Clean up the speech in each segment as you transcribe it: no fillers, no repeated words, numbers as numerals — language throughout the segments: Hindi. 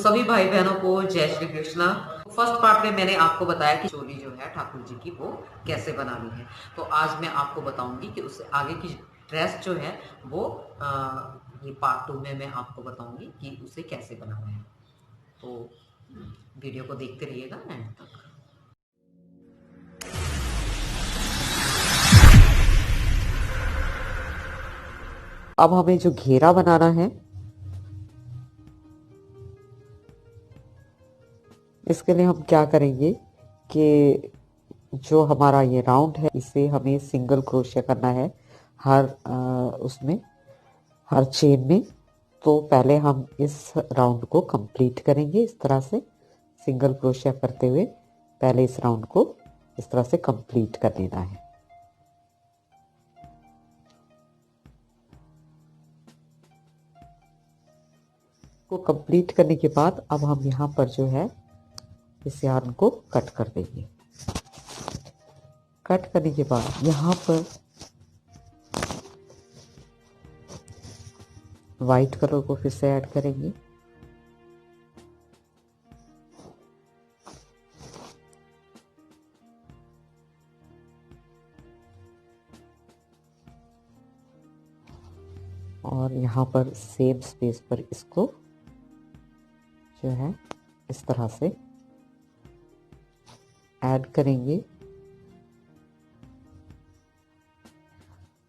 सभी भाई बहनों को जय श्री कृष्णा। फर्स्ट पार्ट में मैंने आपको बताया कि चोली जो है ठाकुर जी की वो कैसे बनानी है। तो आज मैं आपको बताऊंगी कि उससे आगे की ड्रेस जो है वो ये पार्ट 2 में मैं आपको बताऊंगी कि उसे कैसे बनाना है। तो वीडियो को देखते रहिएगा एंड तक। अब हमें जो घेरा बनाना है, इसके लिए हम क्या करेंगे कि जो हमारा ये राउंड है इसे हमें सिंगल क्रोशिया करना है हर उसमें, हर चेन में। तो पहले हम इस राउंड को कंप्लीट करेंगे इस तरह से सिंगल क्रोशिया करते हुए। पहले इस राउंड को इस तरह से कंप्लीट कर लेना है। को कंप्लीट करने के बाद अब हम यहाँ पर जो है इस यार्न को कट कर देंगे। कट करने के बाद यहाँ पर वाइट कलर को फिर से ऐड करेंगे। और यहाँ पर सेम स्पेस पर इसको जो है इस तरह से ऐड करेंगे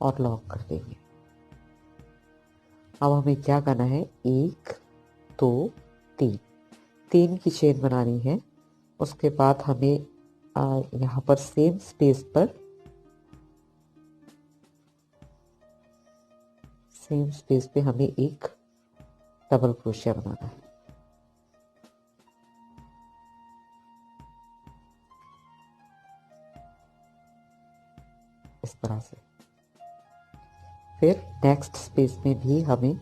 और लॉक कर देंगे। अब हमें क्या करना है, 1 2 3 3 की चेन बनानी है। उसके बाद हमें यहाँ पर सेम स्पेस पे हमें एक डबल क्रोशिया बनाना है इस तरह से। फिर नेक्स्ट स्पेस में भी हमें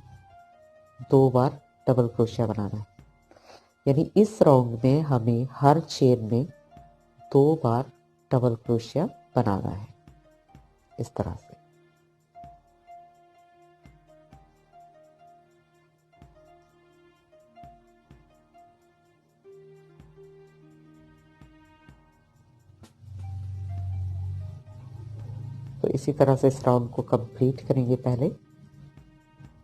2 बार डबल क्रोशिया बनाना है, यानी इस राउंड में हमें हर चेन में 2 बार डबल क्रोशिया बनाना है इस तरह से। तो इसी तरह से इस राउंड को कंप्लीट करेंगे। पहले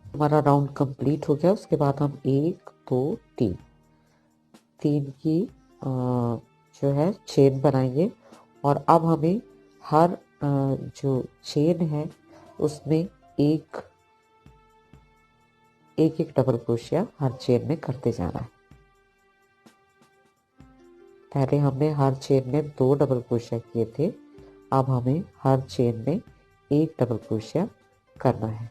हमारा राउंड कंप्लीट हो गया, उसके बाद हम 1 2 3 की जो है चेन बनाएंगे। और अब हमें हर जो चेन है उसमें एक एक डबल क्रोशिया हर चेन में करते जाना है। पहले हमने हर चेन में 2 डबल क्रोशिया किए थे, अब हमें हर चेन में एक डबल क्रोशिया करना है।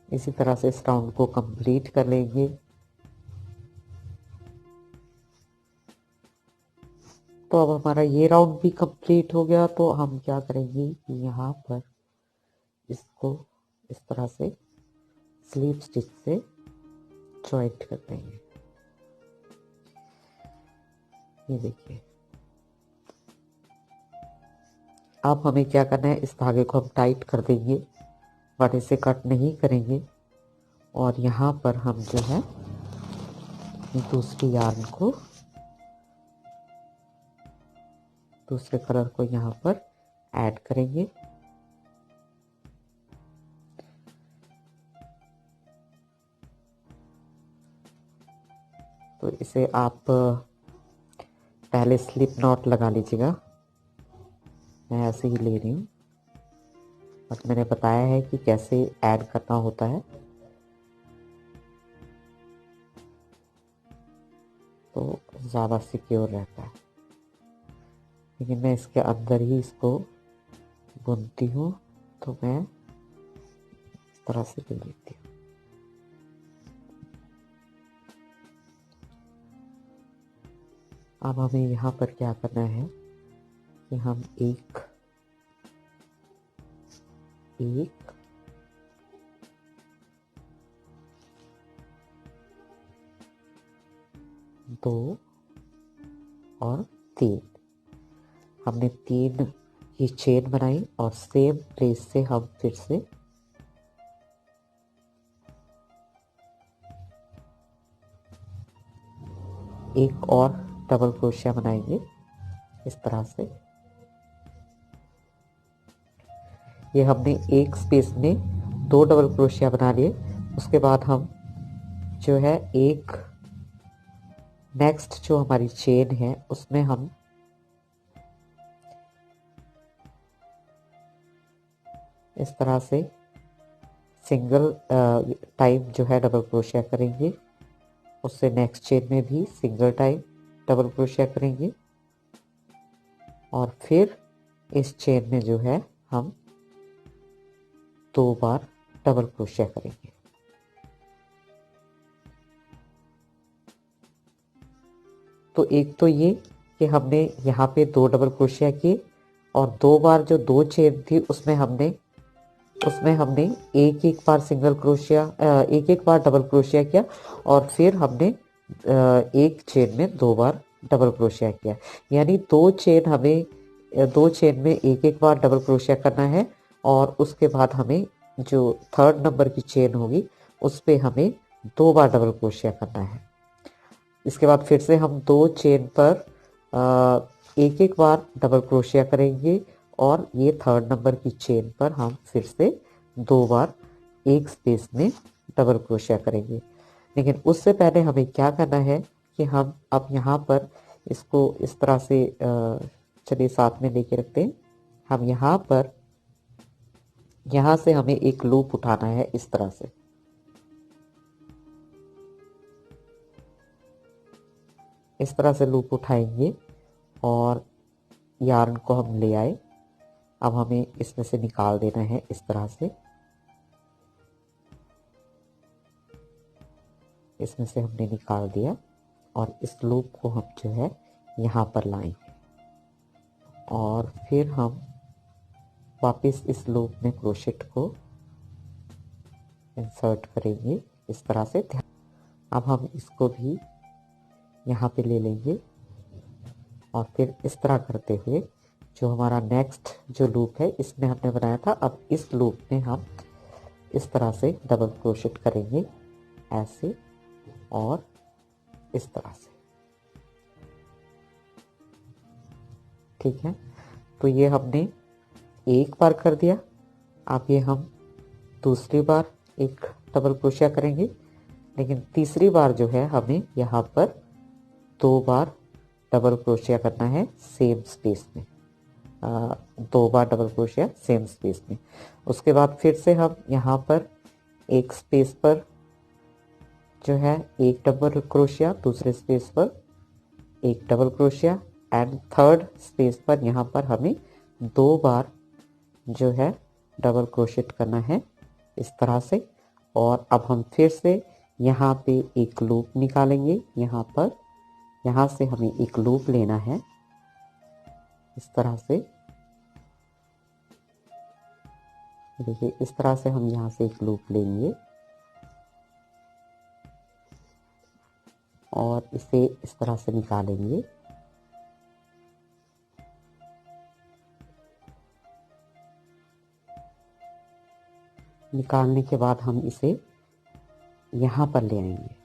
इसी तरह से इस राउंड को कंप्लीट कर लेंगे। तो अब हमारा ये राउंड भी कंप्लीट हो गया। तो हम क्या करेंगे कि यहाँ पर इसको इस तरह से स्लीव स्टिच से जॉइंट कर देंगे। ये देखिए, अब हमें क्या करना है, इस धागे को हम टाइट कर देंगे बट इसे कट नहीं करेंगे। और यहाँ पर हम जो है दूसरी यार्न को, दूसरे कलर को यहाँ पर ऐड करेंगे। तो इसे आप पहले स्लिप नॉट लगा लीजिएगा, मैं ऐसे ही ले रही हूँ बट मैंने बताया है कि कैसे ऐड करना होता है। तो ज़्यादा सिक्योर रहता है, लेकिन मैं इसके अंदर ही इसको बुनती हूँ तो मैं इस तरह से बुन लेती हूँ। अब हमें यहाँ पर क्या करना है कि हम एक 2 और 3। हमने 3 की चेन बनाई और सेम प्लेस से हम फिर से एक और डबल क्रोशिया बनाएंगे इस तरह से। ये हमने एक स्पेस में 2 डबल क्रोशिया बना लिए। उसके बाद हम जो है एक नेक्स्ट जो हमारी चेन है उसमें हम इस तरह से सिंगल टाइम जो है डबल क्रोशिया करेंगे। उससे नेक्स्ट चेन में भी सिंगल टाइम डबल क्रोशिया करेंगे और फिर इस चेन में जो है हम 2 बार डबल क्रोशिया करेंगे। तो एक तो ये कि हमने यहाँ पे 2 डबल क्रोशिया किए और 2 बार जो 2 चेन थी उसमें हमने एक एक बार सिंगल क्रोशिया एक एक बार डबल क्रोशिया किया और फिर हमने एक चेन में 2 बार डबल क्रोशिया किया। यानी 2 चेन में एक एक बार डबल क्रोशिया करना है और उसके बाद हमें जो 3rd नंबर की चेन होगी उस पे हमें 2 बार डबल क्रोशिया करना है। इसके बाद फिर से हम 2 चेन पर एक एक बार डबल क्रोशिया करेंगे और ये 3rd नंबर की चेन पर हम फिर से 2 बार एक स्पेस में डबल क्रोशिया करेंगे। लेकिन उससे पहले हमें क्या करना है कि हम अब यहाँ पर इसको इस तरह से चलिए साथ में लेके रखते हैं। हम यहाँ से हमें एक लूप उठाना है इस तरह से। इस तरह से लूप उठाएंगे और यार्न को हम ले आए। अब हमें इसमें से निकाल देना है इस तरह से। इसमें से हमने निकाल दिया और इस लूप को हम जो है यहाँ पर लाएंगे और फिर हम वापस इस लूप में क्रोशेट को इंसर्ट करेंगे इस तरह से। अब हम इसको भी यहाँ पे ले लेंगे और फिर इस तरह करते हुए जो हमारा नेक्स्ट जो लूप है इसमें हमने बनाया था, अब इस लूप में हम इस तरह से डबल क्रोशेट करेंगे ऐसे और इस तरह से। ठीक है, तो ये हमने एक बार कर दिया। अब ये हम दूसरी बार एक डबल क्रोशिया करेंगे, लेकिन तीसरी बार जो है हमें यहाँ पर 2 बार डबल क्रोशिया करना है सेम स्पेस में। 2 बार डबल क्रोशिया सेम स्पेस में। उसके बाद फिर से हम यहाँ पर एक स्पेस पर जो है एक डबल क्रोशिया, दूसरे स्पेस पर एक double crochet and third space पर यहाँ पर हमें 2 बार जो है डबल क्रोशेट करना है इस तरह से। और अब हम फिर से यहाँ पे एक लूप निकालेंगे। यहाँ पर यहाँ से हमें एक लूप लेना है इस तरह से। देखिए इस तरह से हम यहाँ से एक लूप लेंगे और इसे इस तरह से निकालेंगे। निकालने के बाद हम इसे यहाँ पर ले आएंगे।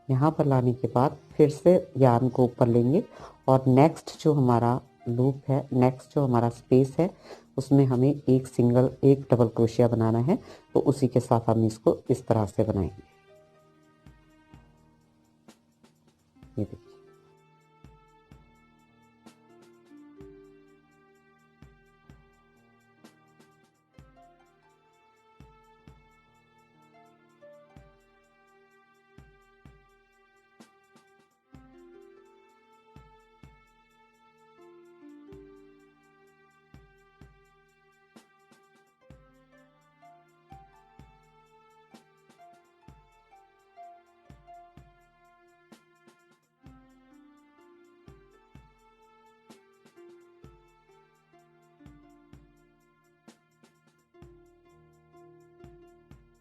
यहाँ पर लाने के बाद फिर से यार्न को ऊपर लेंगे और नेक्स्ट जो हमारा लूप है, नेक्स्ट जो हमारा स्पेस है, उसमें हमें एक डबल क्रोशिया बनाना है। तो उसी के साथ हम इसको इस तरह से बनाएंगे। ये देखिए,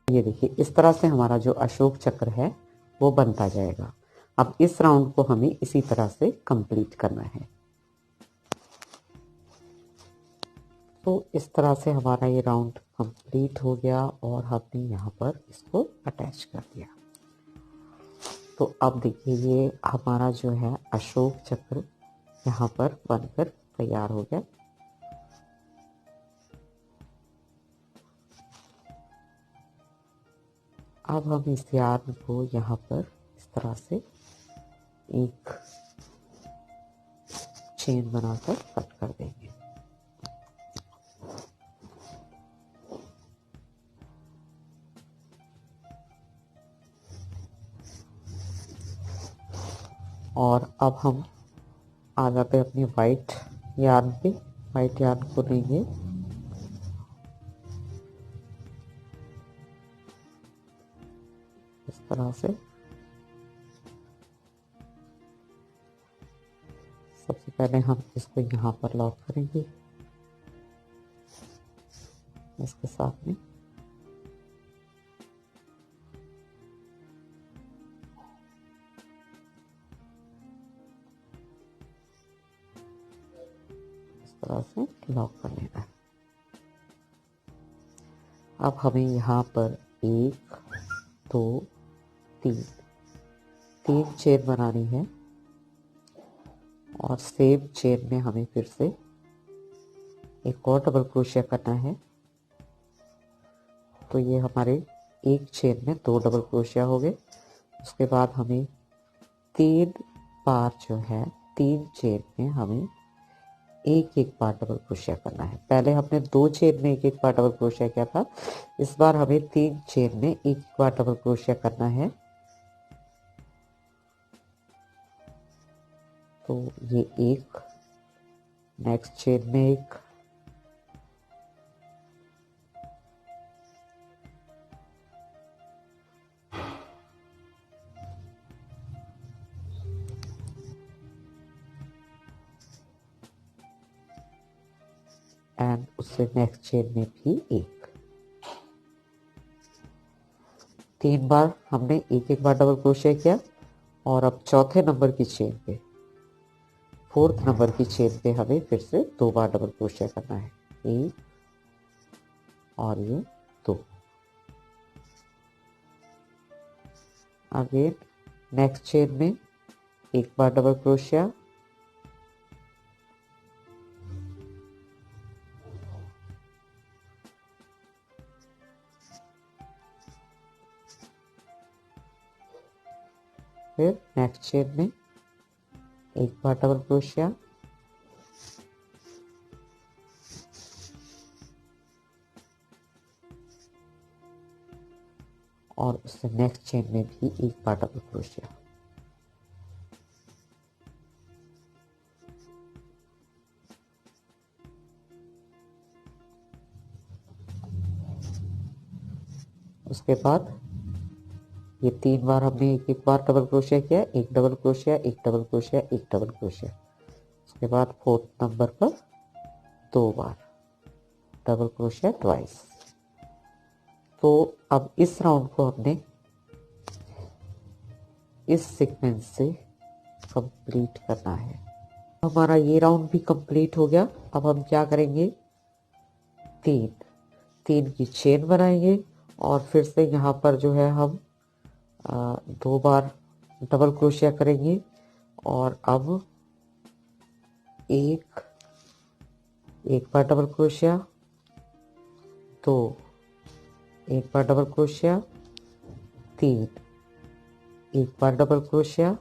ये देखिए इस तरह से हमारा जो अशोक चक्र है वो बनता जाएगा। अब इस राउंड को हमें इसी तरह से कंप्लीट करना है। तो इस तरह से हमारा ये राउंड कंप्लीट हो गया और हमने यहाँ पर इसको अटैच कर दिया। तो अब देखिए ये हमारा जो है अशोक चक्र यहाँ पर बनकर तैयार हो गया। अब हम इस यार्न को यहाँ पर इस तरह से एक चेन बनाकर कट कर देंगे। और अब हम आ जाते हैं अपनी वाइट यार्न पे। वाइट यार्न को लेंगे, इस तरह से। सबसे पहले हम इसको यहाँ पर लॉक करेंगे इसके साथ में। तरह से लॉक कर लेना है। अब हमें यहाँ पर 1 2 3 चेन बनानी है और सेम चेन में हमें फिर से एक और डबल क्रोशिया करना है। तो ये हमारे एक चेन में 2 डबल क्रोशिया हो गए। उसके बाद हमें 3 बार जो है 3 चेन में हमें एक बार डबल क्रोशिया करना है। पहले हमने 2 चेन में एक बार डबल क्रोशिया किया था, इस बार हमें 3 चेन में एक बार डबल क्रोशिया करना है। तो ये एक, नेक्स्ट चेन में एक, एंड उससे नेक्स्ट चेन में भी एक। 3 बार हमने एक बार डबल क्रोशिया किया और अब चौथे नंबर की चेन पे, 4th नंबर की चेन पे हमें फिर से 2 बार डबल क्रोशिया करना है। 1 और ये 2। अगेन नेक्स्ट चेन में एक बार डबल क्रोशिया, फिर नेक्स्ट चेन में एक बार डबल क्रोशिया, और उससे नेक्स्ट चेन में भी एक बार डबल क्रोशिया। उसके बाद ये 3 बार हमने एक बार डबल क्रोशिया किया, एक डबल क्रोशिया, एक डबल क्रोशिया, एक डबल क्रोशिया। उसके बाद 4th नंबर पर 2 बार डबल क्रोशिया ट्वाइस। तो अब इस राउंड को हमने इस सीक्वेंस से कंप्लीट करना है। हमारा ये राउंड भी कंप्लीट हो गया। अब हम क्या करेंगे, 3 की चेन बनाएंगे और फिर से यहाँ पर जो है हम 2 बार डबल क्रोशिया करेंगे और अब एक बार डबल क्रोशिया, 2 एक बार डबल क्रोशिया, 3 एक बार डबल क्रोशिया,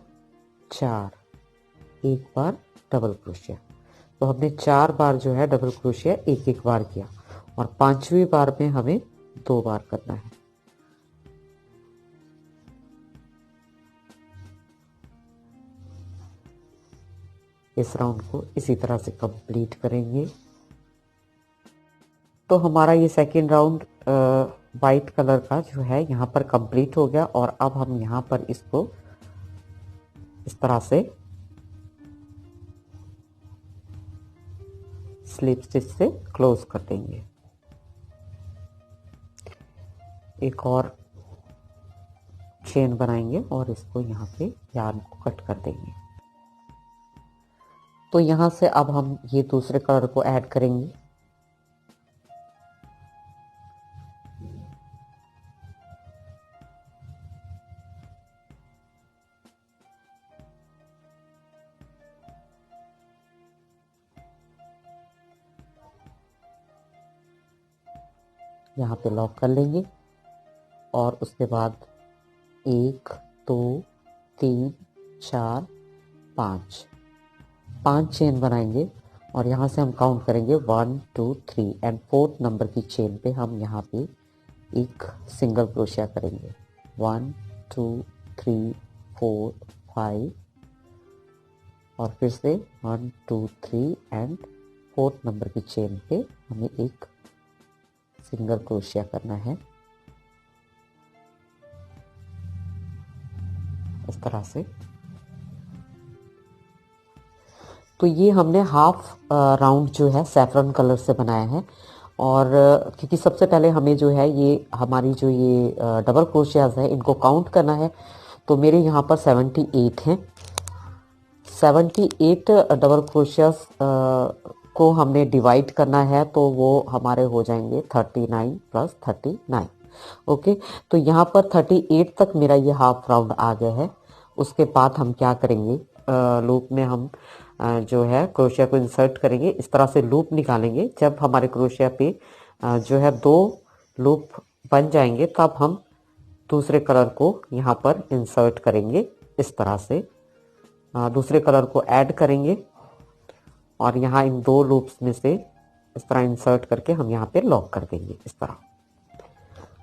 4 एक बार डबल क्रोशिया। तो हमने 4 बार जो है डबल क्रोशिया एक बार किया और 5वीं बार में हमें 2 बार करना है। इस राउंड को इसी तरह से कंप्लीट करेंगे। तो हमारा ये सेकेंड राउंड वाइट कलर का जो है यहाँ पर कंप्लीट हो गया और अब हम यहाँ पर इसको इस तरह से स्लिप स्टिच से क्लोज कर देंगे। एक और चेन बनाएंगे और इसको यहाँ पे यार्न को कट कर देंगे। तो यहाँ से अब हम ये दूसरे कलर को ऐड करेंगे। यहाँ पे लॉक कर लेंगे और उसके बाद 1 2 3 4 5 चेन बनाएंगे और यहाँ से हम काउंट करेंगे 1 2 3 एंड 4th नंबर की चेन पे हम यहाँ पे एक सिंगल क्रोशिया करेंगे। 1 2 3 4 5 और फिर से 1 2 3 एंड 4th नंबर की चेन पे हमें एक सिंगल क्रोशिया करना है इस तरह से। तो ये हमने हाफ राउंड जो है सैफरन कलर से बनाया है और क्योंकि सबसे पहले हमें जो है ये हमारी जो ये डबल क्रोशियाज है इनको काउंट करना है। तो मेरे यहाँ पर 78 हैं। 78 डबल क्रोशियाज को हमने डिवाइड करना है तो वो हमारे हो जाएंगे 39 प्लस 39। ओके, तो यहाँ पर 38 तक मेरा ये हाफ राउंड आ गया है। उसके बाद हम क्या करेंगे, लूप में हम जो है क्रोशिया को इंसर्ट करेंगे। इस तरह से लूप निकालेंगे। जब हमारे क्रोशिया पे जो है 2 लूप बन जाएंगे तब हम दूसरे कलर को यहाँ पर इंसर्ट करेंगे। इस तरह से दूसरे कलर को ऐड करेंगे और यहाँ इन 2 लूप्स में से इस तरह इंसर्ट करके हम यहाँ पे लॉक कर देंगे इस तरह।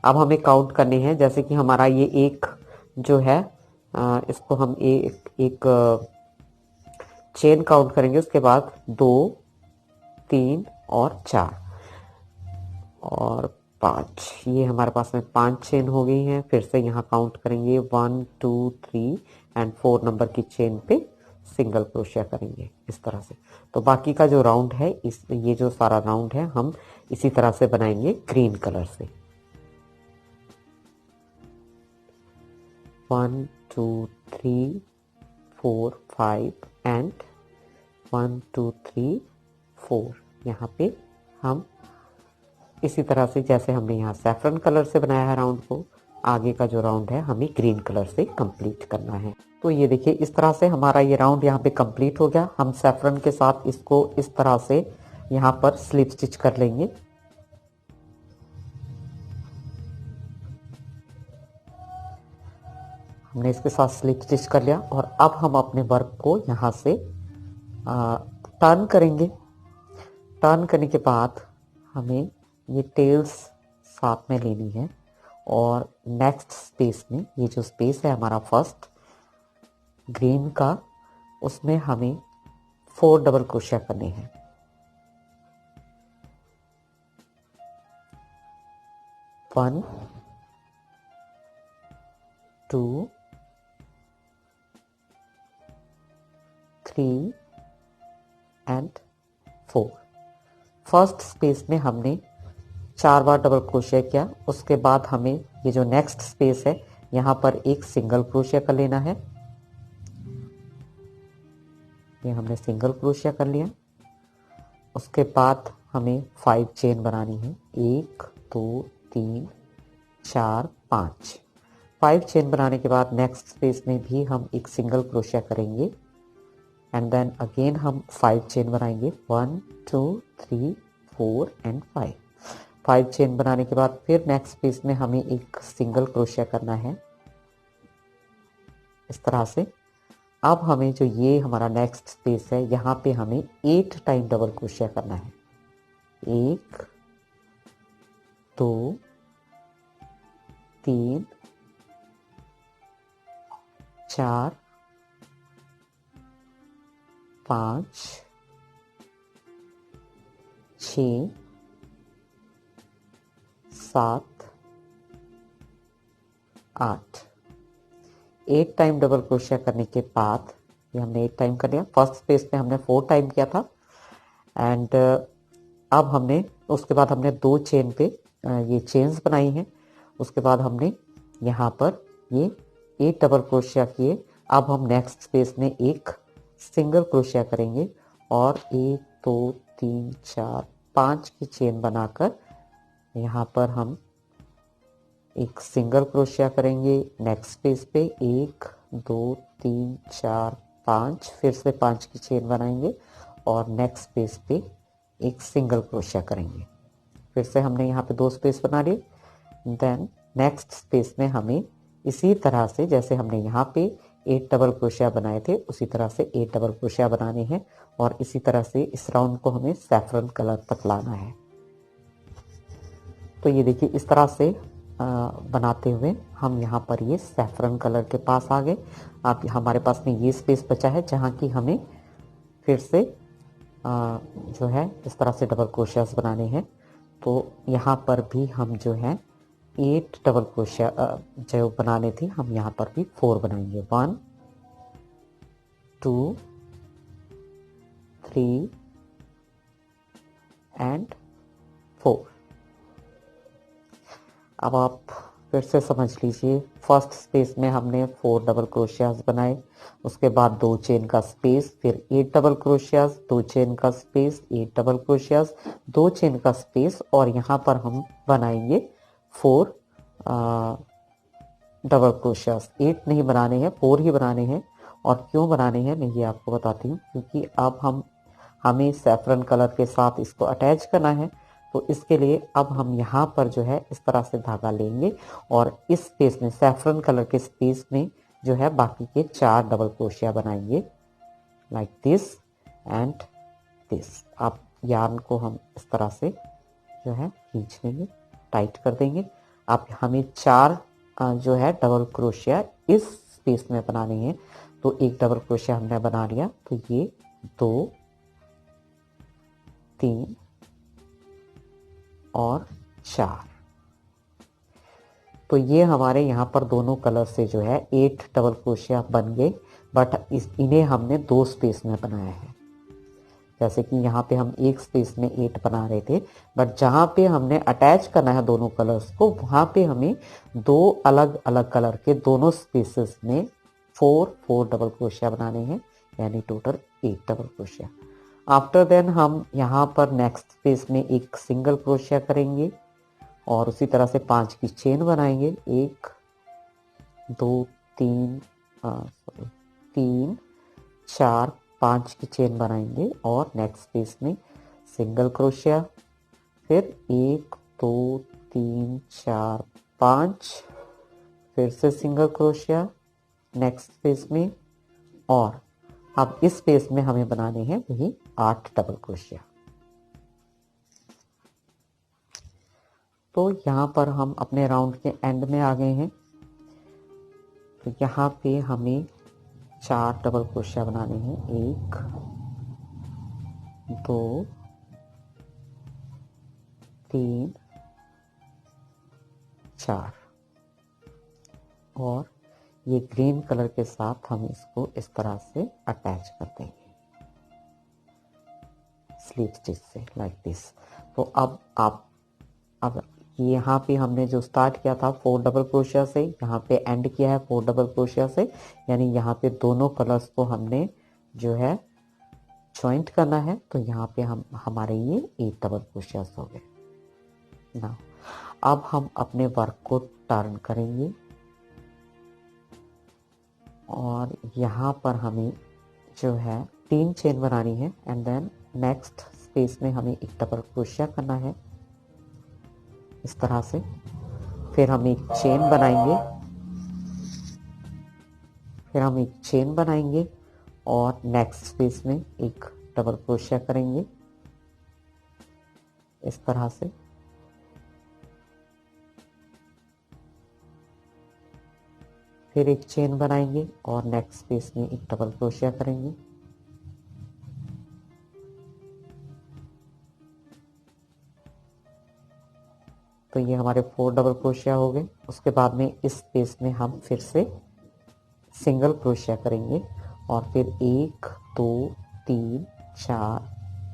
अब हमें काउंट करने हैं, जैसे कि हमारा ये एक जो है इसको हम एक चेन काउंट करेंगे, उसके बाद 2 3 और 4 और 5। ये हमारे पास में 5 चेन हो गई हैं। फिर से यहाँ काउंट करेंगे 1 2 3 एंड 4 नंबर की चेन पे सिंगल क्रोशिया करेंगे इस तरह से। तो बाकी का जो राउंड है ये जो सारा राउंड है हम इसी तरह से बनाएंगे ग्रीन कलर से। 1 2 3 4 5 एंड 1 2 3 4। यहाँ पे हम इसी तरह से जैसे हमने यहाँ सैफरन कलर से बनाया है राउंड को, आगे का जो राउंड है हमें ग्रीन कलर से कंप्लीट करना है। तो ये देखिए इस तरह से हमारा ये राउंड यहाँ पे कंप्लीट हो गया। हम सैफरन के साथ इसको इस तरह से यहाँ पर स्लिप स्टिच कर लेंगे। हमने इसके साथ स्लिप स्टिच कर लिया और अब हम अपने वर्क को यहाँ से टर्न करेंगे। टर्न करने के बाद हमें ये टेल्स साथ में लेनी है और नेक्स्ट स्पेस में, ये जो स्पेस है हमारा फर्स्ट ग्रीन का, उसमें हमें 4 डबल क्रोशिया करने हैं। One 2 3 and 4। फर्स्ट स्पेस में हमने 4 बार डबल क्रोशिया किया। उसके बाद हमें ये जो नेक्स्ट स्पेस है यहाँ पर एक सिंगल क्रोशिया कर लेना है। ये हमने सिंगल क्रोशिया कर लिया। उसके बाद हमें 5 चेन बनानी है। 1 2 3 4 5। 5 चेन बनाने के बाद नेक्स्ट स्पेस में भी हम एक सिंगल क्रोशिया करेंगे एंड देन अगेन हम 5 चेन बनाएंगे। 1 2 3 4 एंड 5। 5 चेन बनाने के बाद फिर नेक्स्ट स्पेस में हमें एक सिंगल क्रोशिया करना है इस तरह से। अब हमें जो ये हमारा नेक्स्ट स्पेस है यहाँ पे हमें 8 टाइम डबल क्रोशिया करना है। 1 2 3 4 5 6 7 8। 8 टाइम डबल क्रोशिया करने के बाद, ये हमने 8 टाइम कर लिया। फर्स्ट स्पेस में हमने 4 टाइम किया था एंड अब हमने उसके बाद हमने 2 चेन पे ये चेन्स बनाई हैं। उसके बाद हमने यहाँ पर ये 8 डबल क्रोशिया किए। अब हम नेक्स्ट स्पेस में एक सिंगल क्रोशिया करेंगे और 1 2 3 4 5 की चेन बनाकर यहाँ पर हम एक सिंगल क्रोशिया करेंगे। नेक्स्ट स्पेस पे 1 2 3 4 5, फिर से 5 की चेन बनाएंगे और नेक्स्ट स्पेस पे एक सिंगल क्रोशिया करेंगे। फिर से हमने यहाँ पे 2 स्पेस बना लिए। देन नेक्स्ट स्पेस में हमें इसी तरह से जैसे हमने यहाँ पे 8 डबल क्रोशिया बनाए थे उसी तरह से 8 डबल क्रोशिया बनाने हैं और इसी तरह से इस राउंड को हमें सैफरन कलर तक लाना है। तो ये देखिए इस तरह से बनाते हुए हम यहाँ पर ये सैफरन कलर के पास आ गए। अब हमारे पास में ये स्पेस बचा है जहाँ की हमें फिर से जो है इस तरह से डबल क्रोशियास बनाने हैं। तो यहाँ पर भी हम जो है 8 डबल क्रोशिया जो बनाने थे हम यहाँ पर भी 4 बनाएंगे। 1 2 3 एंड 4। अब आप फिर से समझ लीजिए, फर्स्ट स्पेस में हमने 4 डबल क्रोशियास बनाए, उसके बाद 2 चेन का स्पेस, फिर 8 डबल क्रोशियास, 2 चेन का स्पेस, 8 डबल क्रोशियास, 2 चेन का स्पेस और यहाँ पर हम बनाएंगे 4 डबल क्रोशियास। 8 नहीं बनाने हैं, 4 ही बनाने हैं। और क्यों बनाने हैं मैं ये आपको बताती हूँ, क्योंकि अब हमें सैफरन कलर के साथ इसको अटैच करना है। तो इसके लिए अब हम यहाँ पर जो है इस तरह से धागा लेंगे और इस स्पेस में सैफरन कलर के स्पेस में जो है बाकी के 4 डबल क्रोशिया बनाएंगे, लाइक दिस एंड दिस। अब यार्न को हम इस तरह से जो है खींच लेंगे, टाइट कर देंगे। अब हमें 4 जो है डबल क्रोशिया इस स्पेस में बनाने हैं। तो एक डबल क्रोशिया हमने बना लिया, तो ये 2 3 और 4। तो ये हमारे यहाँ पर दोनों कलर से जो है 8 डबल क्रोशिया बन गए, बट इन्हें हमने 2 स्पेस में बनाया है। जैसे कि यहाँ पे हम एक स्पेस में 8 बना रहे थे, बट जहाँ पे हमने अटैच करना है दोनों कलर्स को, वहाँ पे हमें 2 अलग अलग कलर के दोनों स्पेसेस में 4 डबल क्रोशिया बनाने हैं, यानी टोटल 8 डबल क्रोशिया। आफ्टर देन हम यहाँ पर नेक्स्ट स्पेस में एक सिंगल क्रोशिया करेंगे और उसी तरह से 5 की चेन बनाएंगे। 1 2 3 3 4 5 की चेन बनाएंगे और नेक्स्ट स्पेस में सिंगल क्रोशिया, फिर 1 2 3 4 5, फिर से सिंगल क्रोशिया नेक्स्ट स्पेस में, और अब इस स्पेस में हमें बनाने हैं वही 8 डबल क्रोशिया। तो यहाँ पर हम अपने राउंड के एंड में आ गए हैं। तो यहाँ पे हमें 4 डबल क्रोशिया बनाने हैं, 1 2 3 4, और ये ग्रीन कलर के साथ हम इसको इस तरह से अटैच कर देंगे स्लीव स्टिच से, लाइक दिस। तो अब यहाँ पे हमने जो स्टार्ट किया था 4 डबल क्रोशिया से, यहाँ पे एंड किया है 4 डबल क्रोशिया से, यानी यहाँ पे दोनों कलर्स को हमने जो है जॉइंट करना है। तो यहाँ पे हमारे ये 8 डबल क्रोशिया हो गए ना। अब हम अपने वर्क को टर्न करेंगे और यहाँ पर हमें जो है 3 चेन बनानी है एंड देन नेक्स्ट स्पेस में हमें एक डबल क्रोशिया करना है इस तरह से। फिर हम एक चेन बनाएंगे, और नेक्स्ट स्पेस में एक डबल क्रोशिया करेंगे इस तरह से। फिर एक चेन बनाएंगे और नेक्स्ट स्पेस में एक डबल क्रोशिया करेंगे। तो ये हमारे 4 डबल क्रोशिया हो गए। उसके बाद में इस स्पेस में हम फिर से सिंगल क्रोशिया करेंगे और फिर 1 2 3 4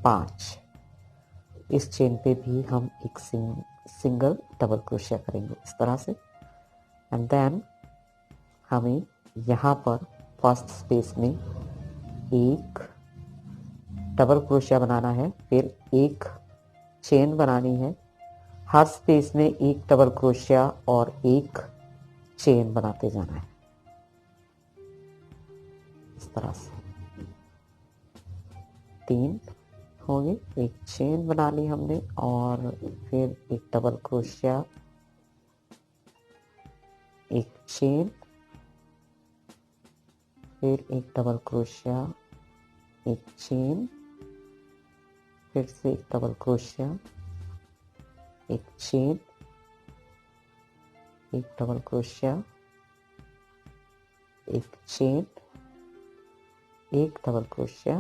5, इस चेन पे भी हम एक सिंगल डबल क्रोशिया करेंगे इस तरह से। एंड देन हमें यहाँ पर फर्स्ट स्पेस में एक डबल क्रोशिया बनाना है, फिर एक चेन बनानी है, हर स्पेस में एक डबल क्रोशिया और एक चेन बनाते जाना है इस तरह से। 3 हो गए, एक चेन बना ली हमने और फिर एक डबल क्रोशिया, एक चेन, फिर एक डबल क्रोशिया, एक चेन, फिर से एक डबल क्रोशिया, एक चेन, एक डबल क्रोशिया, एक चेन, एक डबल क्रोशिया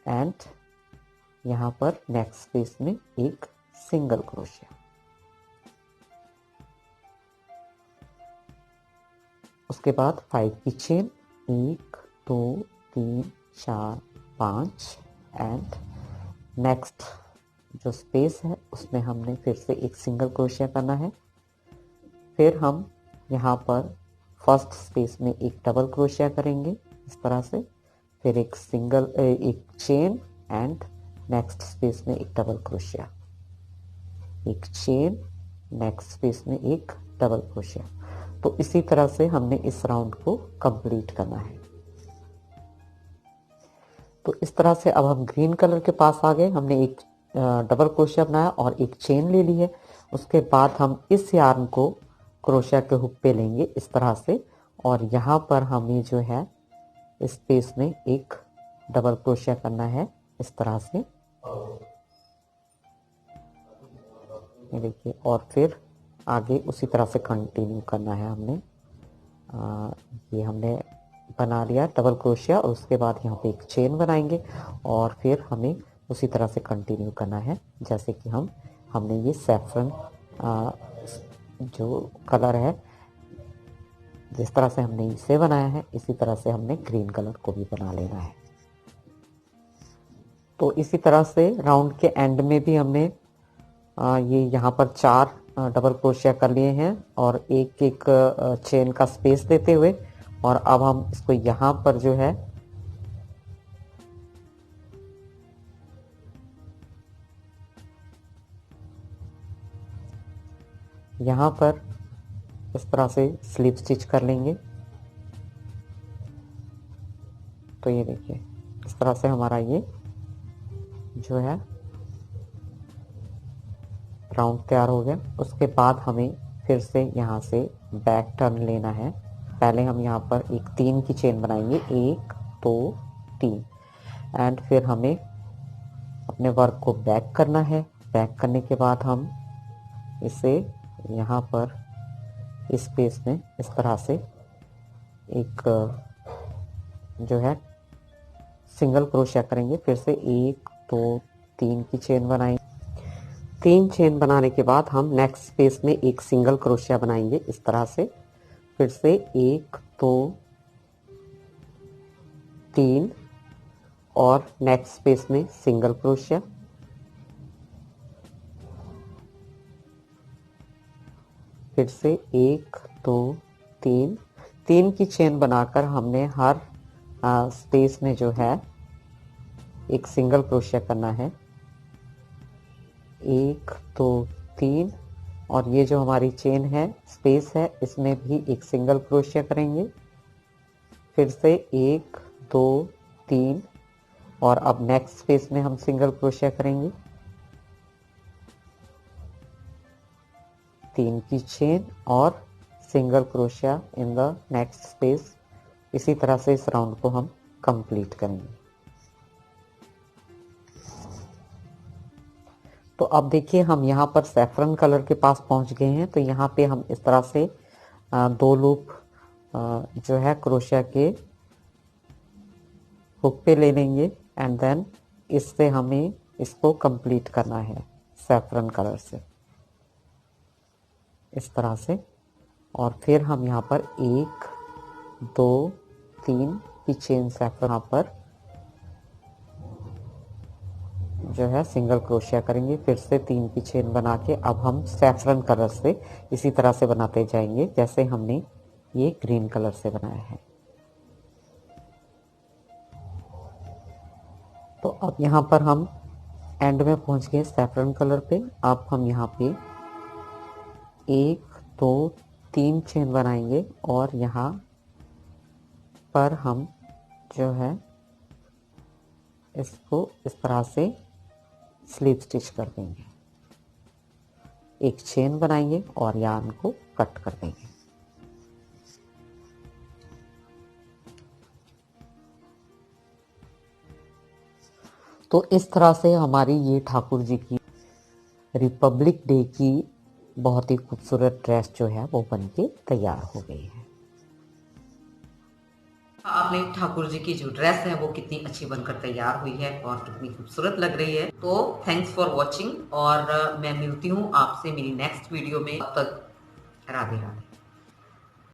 एंड यहाँ पर नेक्स्ट स्पेस में एक सिंगल क्रोशिया। उसके बाद 5 की चेन, 1 2 3 4 5 एंड नेक्स्ट जो स्पेस है उसमें हमने फिर से एक सिंगल क्रोशिया करना है। फिर हम यहाँ पर फर्स्ट स्पेस में एक डबल क्रोशिया करेंगे इस तरह से, फिर एक चेन एंड नेक्स्ट स्पेस में एक डबल क्रोशिया, एक चेन, नेक्स्ट स्पेस में एक डबल क्रोशिया। तो इसी तरह से हमने इस राउंड को कंप्लीट करना है। तो इस तरह से अब हम ग्रीन कलर के पास आ गए। हमने एक डबल क्रोशिया बनाया और एक चेन ले ली है। उसके बाद हम इस यार्न को क्रोशिया के हुक पे लेंगे इस तरह से, और यहाँ पर हमें जो है इस स्पेस में एक डबल क्रोशिया करना है इस तरह से, ये देखिए, और फिर आगे उसी तरह से कंटिन्यू करना है हमने। ये हमने बना लिया डबल क्रोशिया और उसके बाद यहाँ पे एक चेन बनाएंगे और फिर हमें उसी तरह से कंटिन्यू करना है जैसे कि हमने ये सैफरन जो कलर है जिस तरह से हमने इसे बनाया है इसी तरह से हमने ग्रीन कलर को भी बना लेना है। तो इसी तरह से राउंड के एंड में भी हमने ये यहाँ पर 4 डबल क्रोशिया कर लिए हैं और एक एक चेन का स्पेस देते हुए, और अब हम इसको यहाँ पर जो है यहाँ पर इस तरह से स्लिप स्टिच कर लेंगे। तो ये देखिए इस तरह से हमारा ये जो है राउंड तैयार हो गया। उसके बाद हमें फिर से यहाँ से बैक टर्न लेना है। पहले हम यहाँ पर एक 3 की चेन बनाएंगे, 1 2 3 एंड फिर हमें अपने वर्क को बैक करना है। बैक करने के बाद हम इसे यहाँ पर इस स्पेस में इस तरह से एक जो है सिंगल क्रोशिया करेंगे। फिर से 1 2 3 की चेन बनाएंगे। 3 चेन बनाने के बाद हम नेक्स्ट स्पेस में एक सिंगल क्रोशिया बनाएंगे इस तरह से। फिर से 1 2 3 और नेक्स्ट स्पेस में सिंगल क्रोशिया, फिर से 1 2 3 की चेन बनाकर हमने हर स्पेस में जो है एक सिंगल क्रोशिया करना है। 1 2 3 और ये जो हमारी चेन है स्पेस है इसमें भी एक सिंगल क्रोशिया करेंगे। फिर से 1 2 3 और अब नेक्स्ट स्पेस में हम सिंगल क्रोशिया करेंगे। 3 की चेन और single crochet in the next space. इसी तरह से इस राउंड को हम कंप्लीट करेंगे। तो अब देखिए हम यहाँ पर सैफरन कलर के पास पहुंच गए हैं। तो यहाँ पे हम इस तरह से 2 लूप जो है क्रोशिया के हुक पे ले लेंगे एंड देन इससे हमें इसको कंप्लीट करना है सैफरन कलर से इस तरह से। और फिर हम यहाँ पर 1 2 3 की चेन सैफरन यहाँ पर जो है सिंगल क्रोशिया करेंगे। फिर से 3 की चेन बना के अब हम सैफरन कलर से इसी तरह से बनाते जाएंगे जैसे हमने ये ग्रीन कलर से बनाया है। तो अब यहाँ पर हम एंड में पहुंच गए सैफरन कलर पे। अब हम यहाँ पे 1 2 3 चेन बनाएंगे और यहाँ पर हम जो है इसको इस तरह से स्लीव स्टिच कर देंगे। एक चेन बनाएंगे और यार्न को कट कर देंगे। तो इस तरह से हमारी ये ठाकुर जी की रिपब्लिक डे की बहुत ही खूबसूरत ड्रेस जो है वो बनके तैयार हो गई है। आपने ठाकुर जी की जो ड्रेस है वो कितनी अच्छी बनकर तैयार हुई है और कितनी खूबसूरत लग रही है। तो थैंक्स फॉर वॉचिंग और मैं मिलती हूँ आपसे मेरी नेक्स्ट वीडियो में। तब तक राधे राधे।